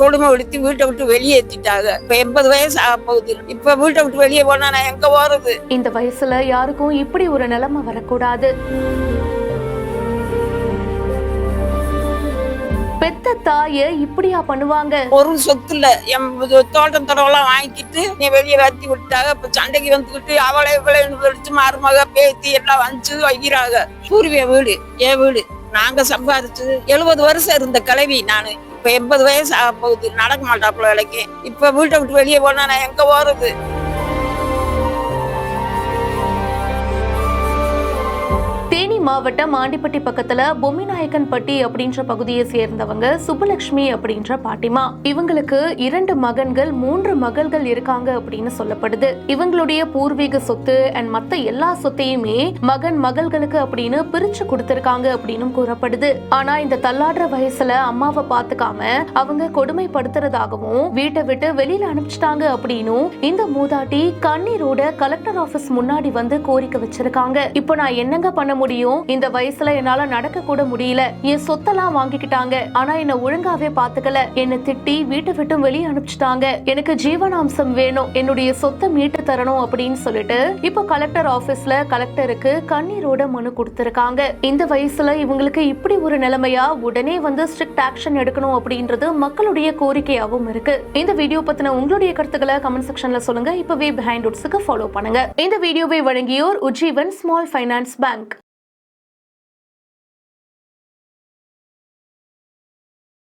கொடுமைப்படுத்தி வீட்டை விட்டு வெளியேற்றிட்டாங்க. இப்ப 80 வயசு ஆக போகுது. இப்ப வீட்டை விட்டு வெளியே போனா நான் எங்க போறது? இந்த வயசுல யாருக்கும் இப்படி ஒரு நிலைமை வரக்கூடாது. பெத்த தாய இப்படியா பண்ணுவாங்க? ஒரு சொத்து இல்ல, என் தோட்டம் தடவெல்லாம் வாங்கிட்டு நீ வெளியே வத்தி விட்டாங்க. இப்ப சண்டைக்கு வந்துகிட்டு அவளை இவளை மருமக பேத்தி எல்லாம் வந்து வைக்கிறாங்க. பூர்வீக வீடு என் வீடு, நாங்க சம்பாதிச்சு 70 வருஷம் இருந்த கிளவி நானு. இப்ப 80 வயசு ஆக போகுது. நடக்க மாட்டாப்புல வேலைக்கு. இப்ப வீட்டை விட்டு வெளியே போனா நான் எங்க போறது? தேனி மாவட்டம் ஆண்டிப்பட்டி பக்கத்துல பொம்மிநாயக்கன்பட்டி அப்படின்ற பகுதியை சேர்ந்தவங்க சுப்புலட்சுமி அப்படின்ற பாட்டிமா. இவங்களுக்கு 2 மகன்கள் 3 மகள்கள் இருக்காங்க அப்படின்னு சொல்லப்படுது. இவங்களுடைய பூர்வீக சொத்து அண்ட் மத்த எல்லா சொத்தையுமே மகன் மகள்களுக்கு அப்படின்னு பிரிச்சு கொடுத்திருக்காங்க அப்படின்னு கூறப்படுது. ஆனா இந்த தள்ளாடுற வயசுல அம்மாவை பாத்துக்காம அவங்க கொடுமைப்படுத்துறதாகவும் வீட்டை விட்டு வெளியில அனுப்பிச்சிட்டாங்க அப்படின்னும் இந்த மூதாட்டி கண்ணீரோட கலெக்டர் ஆபீஸ் முன்னாடி வந்து கோரிக்கை வச்சிருக்காங்க. இப்போ நான் என்னங்க பண்ண முடியும்? இந்த வயசுல என்னால நடக்க கூட முடியல. என் சொத்தெல்லாம் வாங்கிக்கிட்டாங்க, ஆனா என்ன ஒழுங்காவே பாத்துக்கல. என்ன திட்டி வீட்டை விட்டு வெளியே அனுப்பிச்சிட்டாங்க. எனக்கு ஜீவனாம்சம் வேணும், என்னுடைய சொத்தை மீட்டு தரணும் அப்படின்னு சொல்லிட்டு இப்ப கலெக்டர் ஆபீஸ்ல கலெக்டருக்கு கண்ணீரோட மனு கொடுத்திருக்காங்க. இந்த வயசுல இவங்களுக்கு இப்படி ஒரு நிலைமையா? உடனே வந்து ஸ்ட்ரிக்ட் ஆக்ஷன் எடுக்கணும் அப்படின்றது மக்களுடைய கோரிக்கையாவும் இருக்கு. இந்த வீடியோ பத்தின உங்களுடைய கருத்துக்களை கமெண்ட் செக்ஷன்ல சொல்லுங்க. இப்பவே பிஹைண்ட் ரூட்ஸ்க்கு ஃபாலோ பண்ணுங்க. இந்த வீடியோவை வழங்கியோர் உஜ்ஜீவன் ஸ்மால் ஃபைனான்ஸ் பேங்க்.